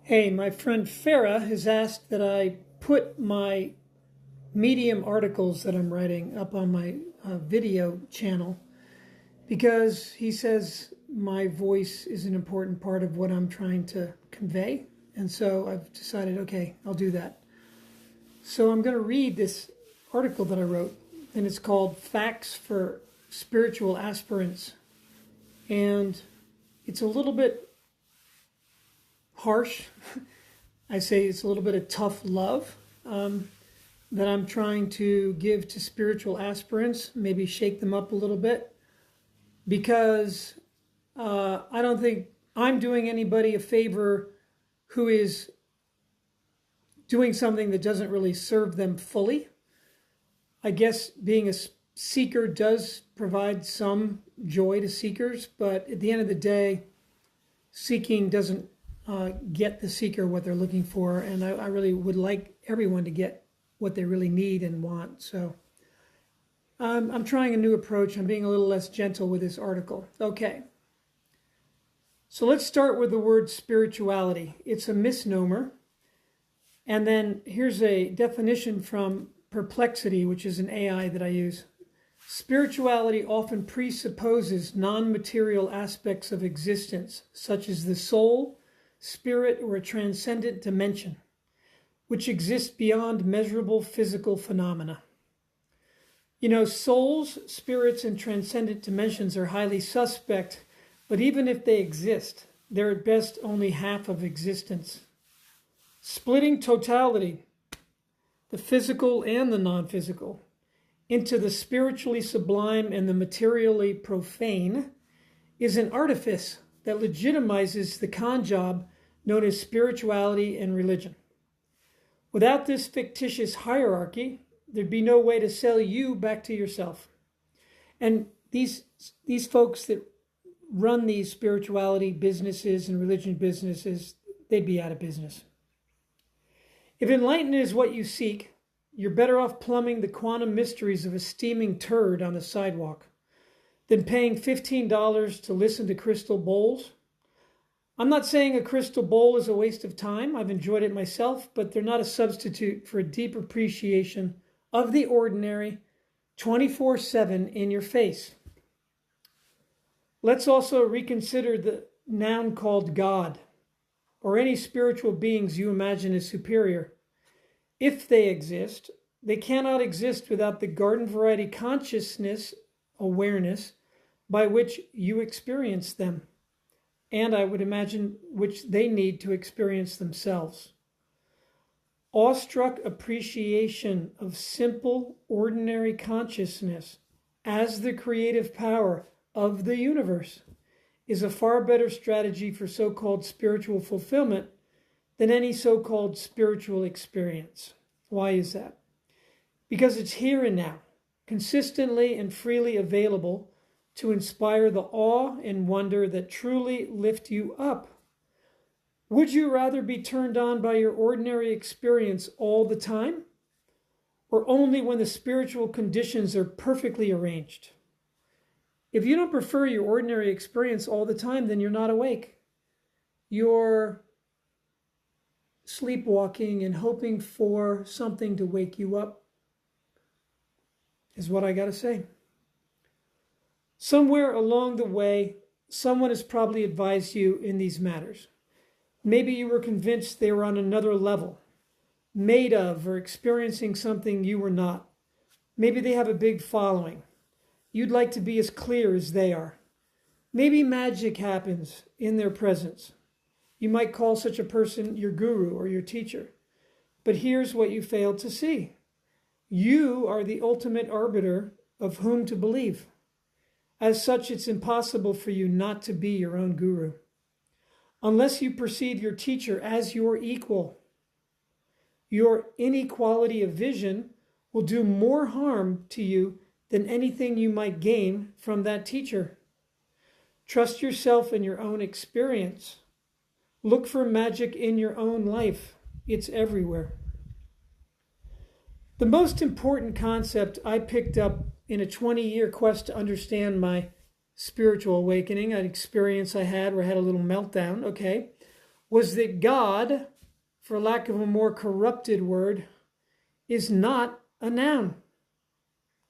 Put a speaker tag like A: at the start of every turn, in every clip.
A: Hey, my friend Farah has asked that I put my Medium articles that I'm writing up on my video channel because he says my voice is an important part of what I'm trying to convey. And so I've decided, okay, I'll do that. So I'm going to read this article that I wrote, and it's called Facts for Spiritual Aspirants. And it's a little bit harsh. I say it's a little bit of tough love that I'm trying to give to spiritual aspirants, maybe shake them up a little bit, because I don't think I'm doing anybody a favor who is doing something that doesn't really serve them fully. I guess being a seeker does provide some joy to seekers, but at the end of the day, seeking doesn't get the seeker what they're looking for, and I really would like everyone to get what they really need and want. So I'm trying a new approach. I'm being a little less gentle with this article. Okay. So let's start with the word spirituality. It's a misnomer. And then here's a definition from Perplexity, which is an AI that I use. Spirituality often presupposes non-material aspects of existence, such as the soul, spirit, or a transcendent dimension, which exists beyond measurable physical phenomena. You know, souls, spirits, and transcendent dimensions are highly suspect, but even if they exist, they're at best only half of existence. Splitting totality, the physical and the non-physical, into the spiritually sublime and the materially profane is an artifice that legitimizes the con job known as spirituality and religion. Without this fictitious hierarchy, there'd be no way to sell you back to yourself. And these folks that run these spirituality businesses and religion businesses, they'd be out of business. If enlightenment is what you seek, you're better off plumbing the quantum mysteries of a steaming turd on the sidewalk than paying $15 to listen to crystal bowls. I'm not saying a crystal bowl is a waste of time. I've enjoyed it myself, but they're not a substitute for a deep appreciation of the ordinary 24/7 in your face. Let's also reconsider the noun called God, or any spiritual beings you imagine as superior. If they exist, they cannot exist without the garden variety consciousness, awareness, by which you experience them, and I would imagine which they need to experience themselves. Awestruck appreciation of simple, ordinary consciousness as the creative power of the universe is a far better strategy for so-called spiritual fulfillment than any so-called spiritual experience. Why is that? Because it's here and now, consistently and freely available to inspire the awe and wonder that truly lift you up. Would you rather be turned on by your ordinary experience all the time, or only when the spiritual conditions are perfectly arranged? If you don't prefer your ordinary experience all the time, then you're not awake. You're sleepwalking and hoping for something to wake you up, is what I got to say. Somewhere along the way, someone has probably advised you in these matters. Maybe you were convinced they were on another level, made of or experiencing something you were not. Maybe they have a big following. You'd like to be as clear as they are. Maybe magic happens in their presence. You might call such a person your guru or your teacher. But here's what you failed to see. You are the ultimate arbiter of whom to believe. As such, it's impossible for you not to be your own guru. Unless you perceive your teacher as your equal, your inequality of vision will do more harm to you than anything you might gain from that teacher. Trust yourself and your own experience. Look for magic in your own life. It's everywhere. The most important concept I picked up in a 20-year quest to understand my spiritual awakening, an experience I had where I had a little meltdown, okay, was that God, for lack of a more corrupted word, is not a noun.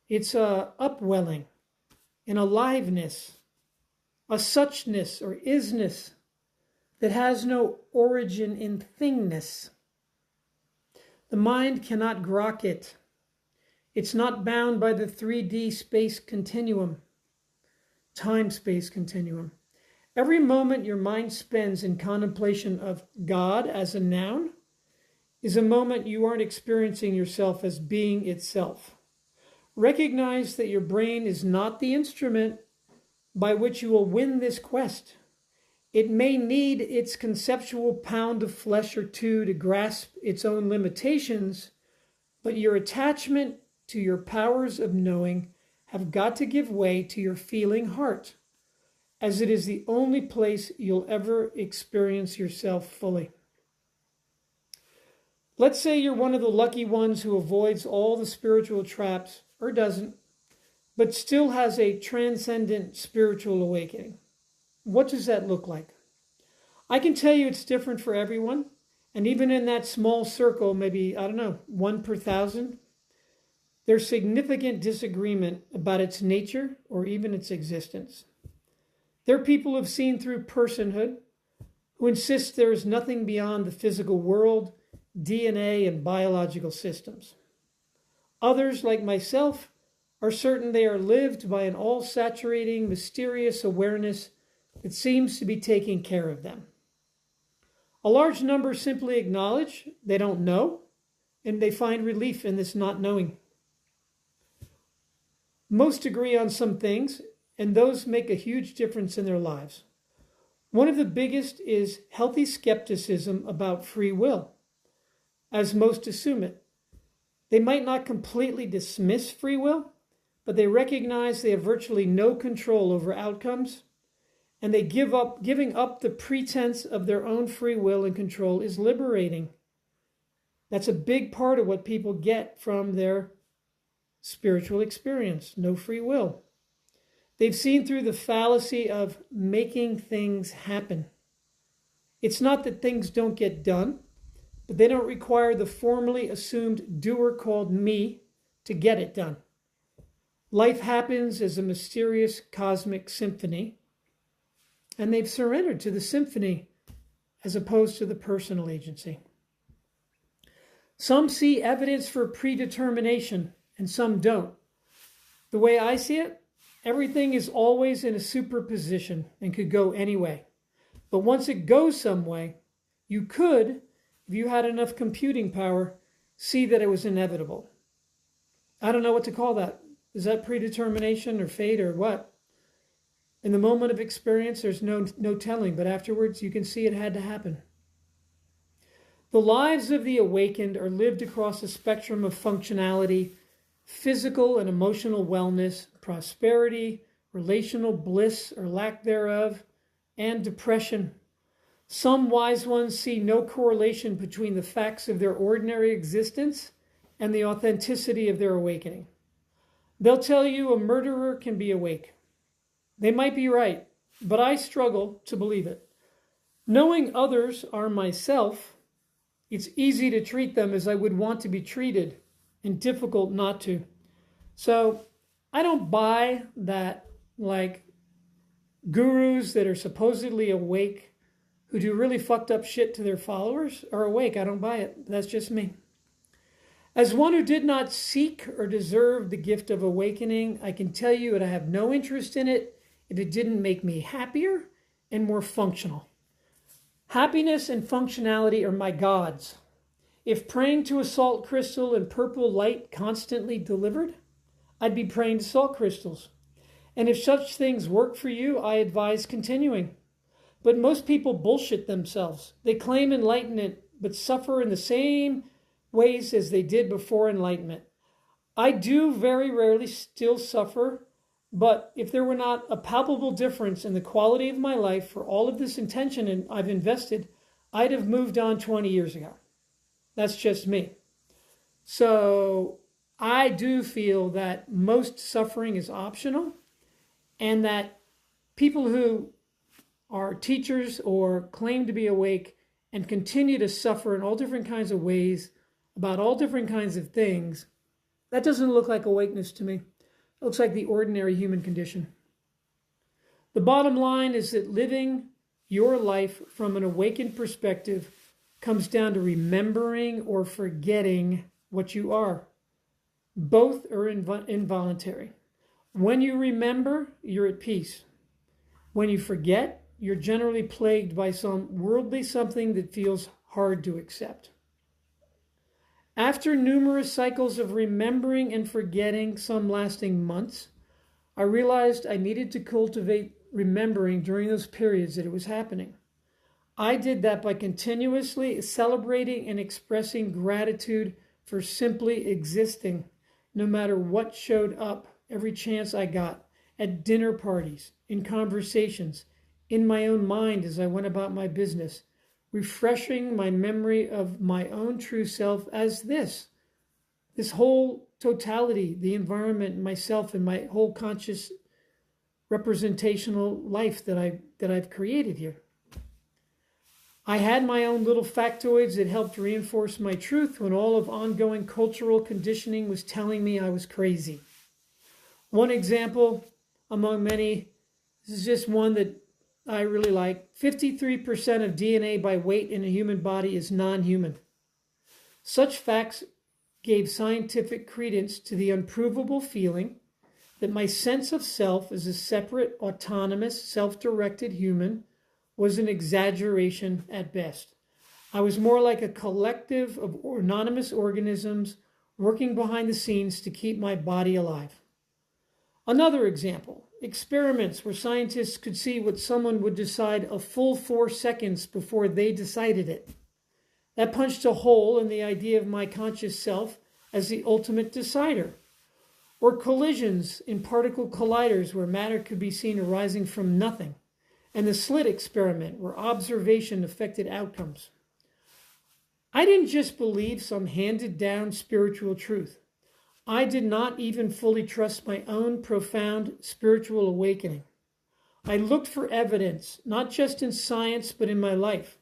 A: It's a upwelling, an aliveness, a suchness or isness that has no origin in thingness. The mind cannot grok it. It's not bound by the 3D space continuum, time-space continuum. Every moment your mind spends in contemplation of God as a noun is a moment you aren't experiencing yourself as being itself. Recognize that your brain is not the instrument by which you will win this quest. It may need its conceptual pound of flesh or two to grasp its own limitations, but your attachment to your powers of knowing have got to give way to your feeling heart, as it is the only place you'll ever experience yourself fully. Let's say you're one of the lucky ones who avoids all the spiritual traps, or doesn't, but still has a transcendent spiritual awakening. What does that look like? I can tell you it's different for everyone, and even in that small circle, maybe, 1 per 1,000, there's significant disagreement about its nature or even its existence. There are people who've seen through personhood, who insist there is nothing beyond the physical world, DNA, and biological systems. Others, like myself, are certain they are lived by an all-saturating, mysterious awareness that seems to be taking care of them. A large number simply acknowledge they don't know, and they find relief in this not knowing. Most agree on some things, and those make a huge difference in their lives. One of the biggest is healthy skepticism about free will, as most assume it. They might not completely dismiss free will, but they recognize they have virtually no control over outcomes, and giving up the pretense of their own free will and control is liberating. That's a big part of what people get from their spiritual experience, no free will. They've seen through the fallacy of making things happen. It's not that things don't get done, but they don't require the formally assumed doer called me to get it done. Life happens as a mysterious cosmic symphony, and they've surrendered to the symphony as opposed to the personal agency. Some see evidence for predetermination, and some don't. The way I see it, everything is always in a superposition and could go any way. But once it goes some way, you could, if you had enough computing power, see that it was inevitable. I don't know what to call that. Is that predetermination or fate or what? In the moment of experience, there's no telling, but afterwards you can see it had to happen. The lives of the awakened are lived across a spectrum of functionality, physical and emotional wellness, prosperity, relational bliss or lack thereof, and depression. Some wise ones see no correlation between the facts of their ordinary existence and the authenticity of their awakening. They'll tell you a murderer can be awake. They might be right, but I struggle to believe it. Knowing others are myself, it's easy to treat them as I would want to be treated and difficult not to. So I don't buy that, like, gurus that are supposedly awake who do really fucked up shit to their followers are awake. I don't buy it. That's just me. As one who did not seek or deserve the gift of awakening, I can tell you that I have no interest in it if it didn't make me happier and more functional. Happiness and functionality are my gods. If praying to a salt crystal and purple light constantly delivered, I'd be praying to salt crystals. And if such things work for you, I advise continuing. But most people bullshit themselves. They claim enlightenment, but suffer in the same ways as they did before enlightenment. I do very rarely still suffer, but if there were not a palpable difference in the quality of my life for all of this intention I've invested, I'd have moved on 20 years ago. That's just me. So I do feel that most suffering is optional, and that people who are teachers or claim to be awake and continue to suffer in all different kinds of ways about all different kinds of things, that doesn't look like awakeness to me. It looks like the ordinary human condition. The bottom line is that living your life from an awakened perspective comes down to remembering or forgetting what you are. Both are involuntary. When you remember, you're at peace. When you forget, you're generally plagued by some worldly something that feels hard to accept. After numerous cycles of remembering and forgetting, some lasting months, I realized I needed to cultivate remembering during those periods that it was happening. I did that by continuously celebrating and expressing gratitude for simply existing, no matter what showed up every chance I got, at dinner parties, in conversations, in my own mind as I went about my business, refreshing my memory of my own true self as this whole totality, the environment, myself, and my whole conscious representational life that I've created here. I had my own little factoids that helped reinforce my truth when all of ongoing cultural conditioning was telling me I was crazy. One example among many, this is just one that I really like. 53% of DNA by weight in a human body is non-human. Such facts gave scientific credence to the unprovable feeling that my sense of self as a separate, autonomous, self-directed human was an exaggeration at best. I was more like a collective of anonymous organisms working behind the scenes to keep my body alive. Another example, experiments where scientists could see what someone would decide a full 4 seconds before they decided it. That punched a hole in the idea of my conscious self as the ultimate decider. Or collisions in particle colliders where matter could be seen arising from nothing. And the slit experiment where observation affected outcomes. I didn't just believe some handed down spiritual truth. I did not even fully trust my own profound spiritual awakening. I looked for evidence, not just in science, but in my life.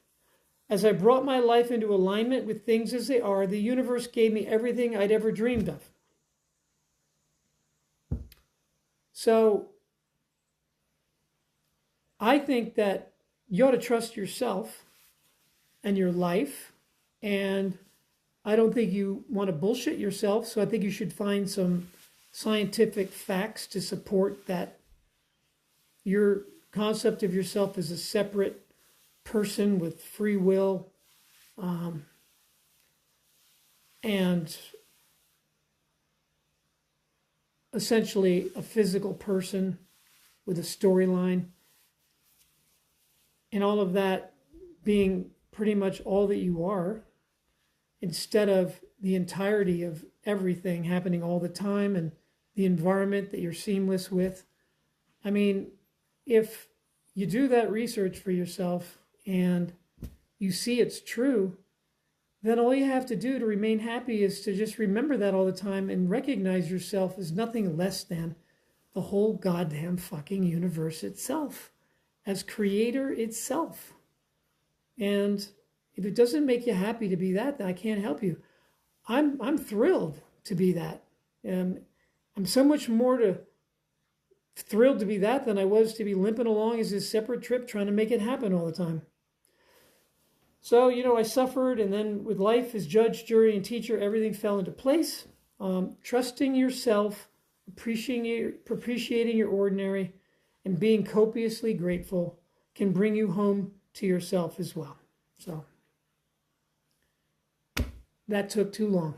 A: As I brought my life into alignment with things as they are, the universe gave me everything I'd ever dreamed of. So, I think that you ought to trust yourself and your life, and I don't think you want to bullshit yourself, so I think you should find some scientific facts to support that your concept of yourself as a separate person with free will and essentially a physical person with a storyline, and all of that being pretty much all that you are, instead of the entirety of everything happening all the time and the environment that you're seamless with. I mean, if you do that research for yourself and you see it's true, then all you have to do to remain happy is to just remember that all the time and recognize yourself as nothing less than the whole goddamn fucking universe itself, as creator itself. And if it doesn't make you happy to be that, then I can't help you. I'm thrilled to be that. I'm so much more thrilled to be that than I was to be limping along as this separate trip trying to make it happen all the time. So, I suffered, and then with life as judge, jury, and teacher, everything fell into place. Trusting yourself, appreciating your ordinary, and being copiously grateful can bring you home to yourself as well. So, that took too long.